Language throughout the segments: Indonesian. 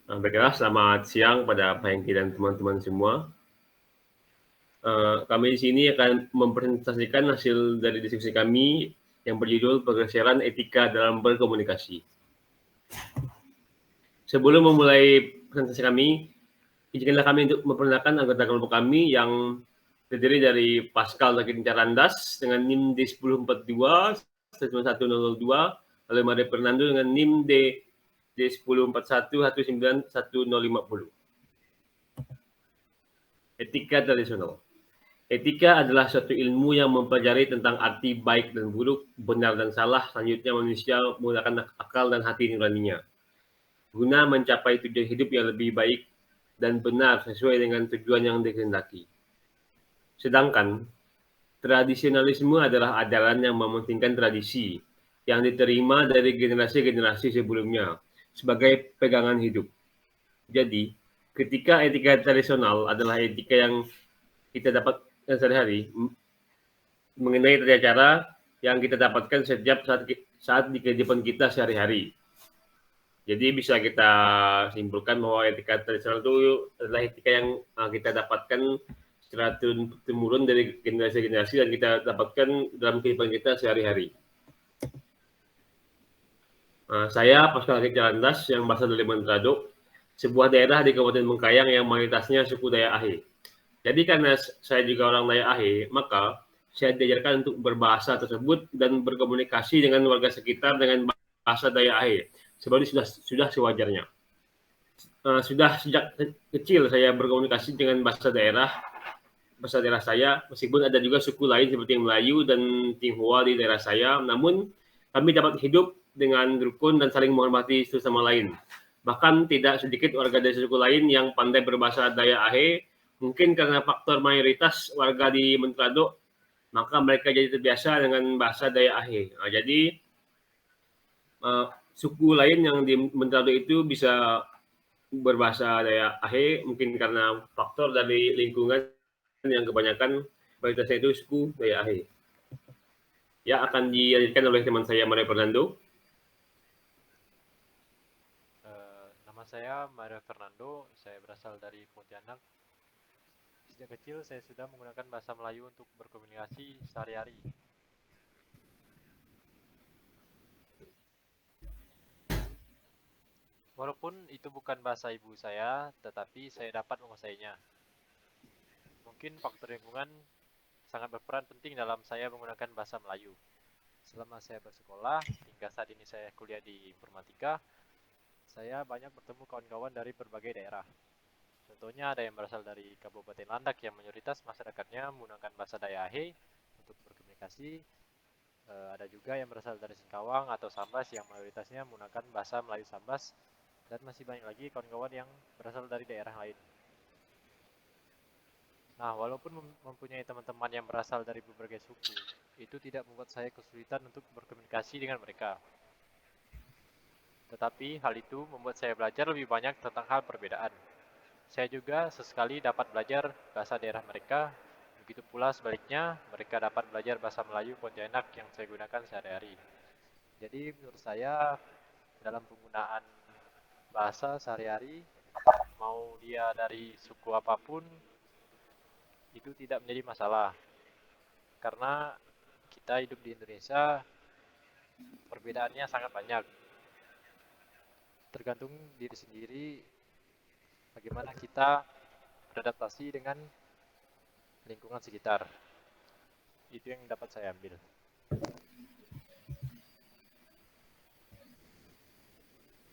Baiklah, selamat siang pada Pak dan teman-teman semua. Kami di sini akan mempresentasikan hasil dari diskusi kami yang berjudul Pergeseran Etika dalam Berkomunikasi. Sebelum memulai presentasi kami, izinkanlah kami untuk memperkenalkan anggota kelompok kami yang terdiri dari Pascal Lakin Carandas dengan NIM D1042 11002, lalu Maria Fernando dengan NIM D1041 1911050. Etika tradisional. Etika adalah suatu ilmu yang mempelajari tentang arti baik dan buruk, benar dan salah. Selanjutnya manusia menggunakan akal dan hati nuraninya guna mencapai tujuan hidup yang lebih baik dan benar sesuai dengan tujuan yang dikehendaki. Sedangkan tradisionalisme adalah ajaran yang mementingkan tradisi yang diterima dari generasi-generasi sebelumnya sebagai pegangan hidup. Jadi, ketika etika tradisional adalah etika yang kita dapat sehari-hari mengenai tata cara yang kita dapatkan setiap saat di kehidupan kita sehari-hari. Jadi bisa kita simpulkan bahwa etika tradisional itu adalah etika yang kita dapatkan secara turun-temurun dari generasi-generasi dan kita dapatkan dalam kehidupan kita sehari-hari. Saya Pascal Carandas yang berasal dari Mantrado, sebuah daerah di Kabupaten Bengkayang yang mayoritasnya suku Dayak Ahe. Jadi karena saya juga orang Dayak Ahe, maka saya diajarkan untuk berbahasa tersebut dan berkomunikasi dengan warga sekitar dengan bahasa Dayak Ahe. Sebenarnya sudah sewajarnya. Sudah sejak kecil saya berkomunikasi dengan bahasa daerah saya, meskipun ada juga suku lain seperti Melayu dan Tionghoa di daerah saya, namun kami dapat hidup dengan rukun dan saling menghormati satu sama lain. Bahkan tidak sedikit warga dari suku lain yang pandai berbahasa Dayak Ahe, mungkin karena faktor mayoritas warga di Mantrado, maka mereka jadi terbiasa dengan bahasa Dayak Ahe. Jadi suku lain yang di Mantrado itu bisa berbahasa Dayak Ahe mungkin karena faktor dari lingkungan yang kebanyakan mayoritasnya itu suku Dayak Ahe. Ya, akan dilanjutkan oleh teman saya Maria Fernando. Nama saya Mario Fernando, saya berasal dari Pontianak. Sejak kecil saya sudah menggunakan bahasa Melayu untuk berkomunikasi sehari-hari. Walaupun itu bukan bahasa ibu saya, tetapi saya dapat menguasainya. Mungkin faktor lingkungan sangat berperan penting dalam saya menggunakan bahasa Melayu. Selama saya bersekolah, hingga saat ini saya kuliah di informatika, saya banyak bertemu kawan-kawan dari berbagai daerah. Contohnya ada yang berasal dari Kabupaten Landak yang mayoritas masyarakatnya menggunakan bahasa Dayak Ahe untuk berkomunikasi. Ada juga yang berasal dari Singkawang atau Sambas yang mayoritasnya menggunakan bahasa Melayu Sambas. Dan masih banyak lagi kawan-kawan yang berasal dari daerah lain. Nah, walaupun mempunyai teman-teman yang berasal dari berbagai suku, itu tidak membuat saya kesulitan untuk berkomunikasi dengan mereka. Tetapi hal itu membuat saya belajar lebih banyak tentang hal perbedaan. Saya juga sesekali dapat belajar bahasa daerah mereka, begitu pula sebaliknya mereka dapat belajar bahasa Melayu Pontianak yang saya gunakan sehari-hari. Jadi menurut saya dalam penggunaan bahasa sehari-hari, mau dia dari suku apapun, itu tidak menjadi masalah. Karena kita hidup di Indonesia, perbedaannya sangat banyak. Tergantung diri sendiri bagaimana kita beradaptasi dengan lingkungan sekitar. Itu yang dapat saya ambil.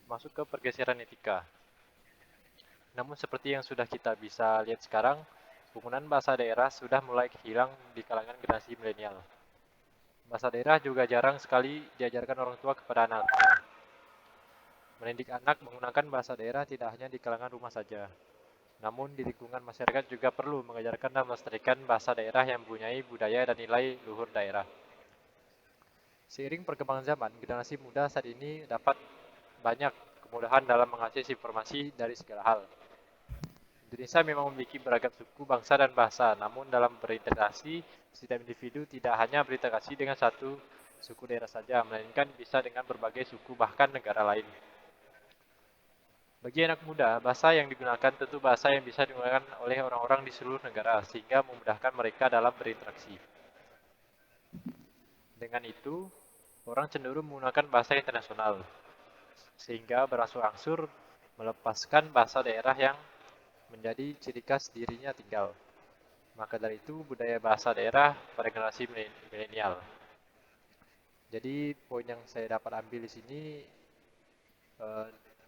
Masuk ke pergeseran etika. Namun seperti yang sudah kita bisa lihat sekarang, penggunaan bahasa daerah sudah mulai hilang di kalangan generasi milenial. Bahasa daerah juga jarang sekali diajarkan orang tua kepada anaknya. Mendidik anak menggunakan bahasa daerah tidak hanya di kalangan rumah saja, namun di lingkungan masyarakat juga perlu mengajarkan dan melestarikan bahasa daerah yang mempunyai budaya dan nilai luhur daerah. Seiring perkembangan zaman, generasi muda saat ini dapat banyak kemudahan dalam mengakses informasi dari segala hal. Indonesia memang memiliki beragam suku, bangsa, dan bahasa, namun dalam berinteraksi, setiap individu tidak hanya berinteraksi dengan satu suku daerah saja, melainkan bisa dengan berbagai suku bahkan negara lain. Bagi anak muda, bahasa yang digunakan tentu bahasa yang bisa digunakan oleh orang-orang di seluruh negara, sehingga memudahkan mereka dalam berinteraksi. Dengan itu, orang cenderung menggunakan bahasa internasional, sehingga berangsur-angsur melepaskan bahasa daerah yang menjadi ciri khas dirinya tinggal. Maka dari itu, budaya bahasa daerah pada generasi milenial. Jadi, poin yang saya dapat ambil di sini,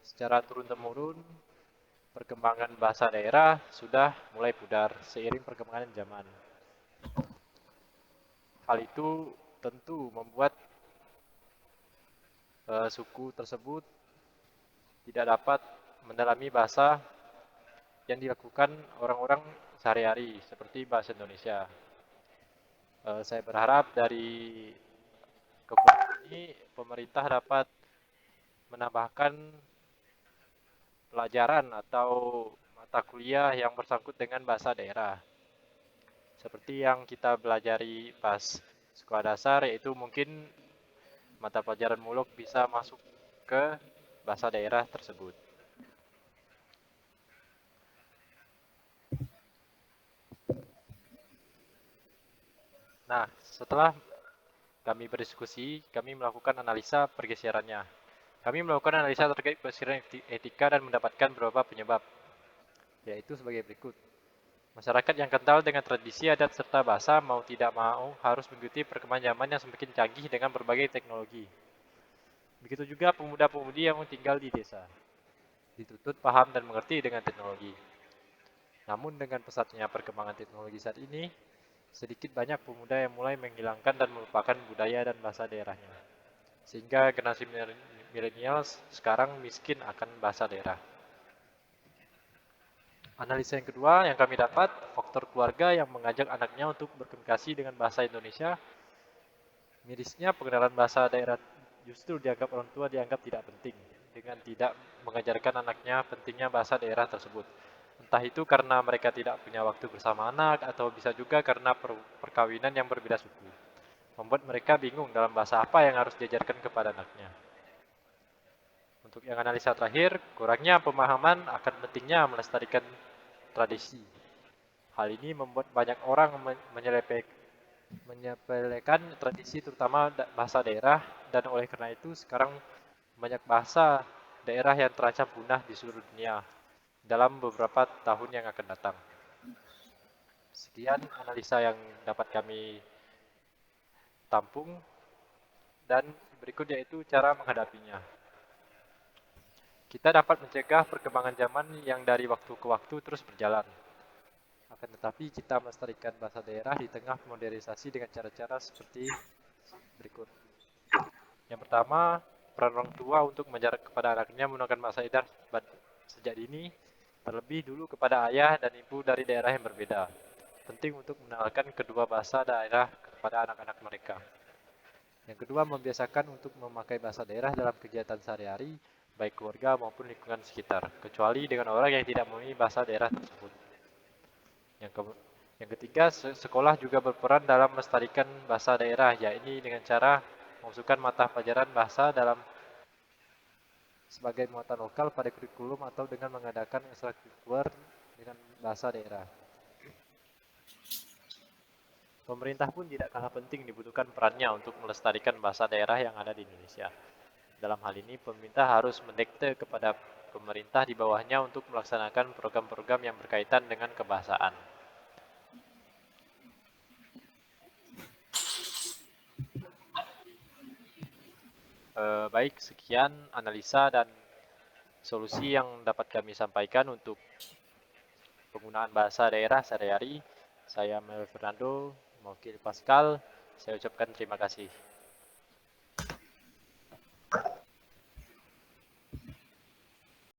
secara turun-temurun, perkembangan bahasa daerah sudah mulai pudar seiring perkembangan zaman. Hal itu tentu membuat suku tersebut tidak dapat mendalami bahasa yang dilakukan orang-orang sehari-hari seperti bahasa Indonesia. Saya berharap dari kekuatan ini pemerintah dapat menambahkan pelajaran atau mata kuliah yang bersangkut dengan bahasa daerah. Seperti yang kita pelajari pas sekolah dasar, yaitu mungkin mata pelajaran muluk bisa masuk ke bahasa daerah tersebut. Nah, setelah kami berdiskusi, kami melakukan analisa pergeserannya. Kami melakukan analisa terkait pergeseran etika dan mendapatkan beberapa penyebab, yaitu sebagai berikut. Masyarakat yang kental dengan tradisi adat serta bahasa mau tidak mau harus mengikuti perkembangan zaman yang semakin canggih dengan berbagai teknologi. Begitu juga pemuda-pemudi yang tinggal di desa, dituntut paham dan mengerti dengan teknologi. Namun dengan pesatnya perkembangan teknologi saat ini, sedikit banyak pemuda yang mulai menghilangkan dan melupakan budaya dan bahasa daerahnya. Sehingga generasi milenial sekarang miskin akan bahasa daerah. Analisa yang kedua yang kami dapat, faktor keluarga yang mengajak anaknya untuk berkomunikasi dengan bahasa Indonesia. Mirisnya pengenalan bahasa daerah justru dianggap orang tua dianggap tidak penting, dengan tidak mengajarkan anaknya pentingnya bahasa daerah tersebut. Entah itu karena mereka tidak punya waktu bersama anak, atau bisa juga karena perkawinan yang berbeda suku. Membuat mereka bingung dalam bahasa apa yang harus diajarkan kepada anaknya. Untuk yang analisa terakhir, kurangnya pemahaman akan pentingnya melestarikan tradisi. Hal ini membuat banyak orang menyepelekan tradisi terutama bahasa daerah, dan oleh karena itu sekarang banyak bahasa daerah yang terancam punah di seluruh dunia dalam beberapa tahun yang akan datang. Sekian analisa yang dapat kami tampung, dan berikut yaitu cara menghadapinya. Kita dapat mencegah perkembangan zaman yang dari waktu ke waktu terus berjalan. Akan tetapi kita melestarikan bahasa daerah di tengah modernisasi dengan cara-cara seperti berikut. Yang pertama, peran orang tua untuk mengajar kepada anaknya menggunakan bahasa daerah sejak dini, terlebih dulu kepada ayah dan ibu dari daerah yang berbeda. Penting untuk mengenalkan kedua bahasa daerah kepada anak-anak mereka. Yang kedua, membiasakan untuk memakai bahasa daerah dalam kegiatan sehari-hari, baik keluarga maupun lingkungan sekitar, kecuali dengan orang yang tidak memiliki bahasa daerah tersebut. Yang ketiga, sekolah juga berperan dalam melestarikan bahasa daerah, yaitu dengan cara memasukkan mata pelajaran bahasa dalam sebagai muatan lokal pada kurikulum atau dengan mengadakan ekstrakurikuler dengan bahasa daerah. Pemerintah pun tidak kalah penting dibutuhkan perannya untuk melestarikan bahasa daerah yang ada di Indonesia. Dalam hal ini, pemerintah harus mendikte kepada pemerintah di bawahnya untuk melaksanakan program-program yang berkaitan dengan kebahasaan. Baik, sekian analisa dan solusi yang dapat kami sampaikan untuk penggunaan bahasa daerah sehari-hari. Saya Mel Fernando, mewakili Pascal. Saya ucapkan terima kasih.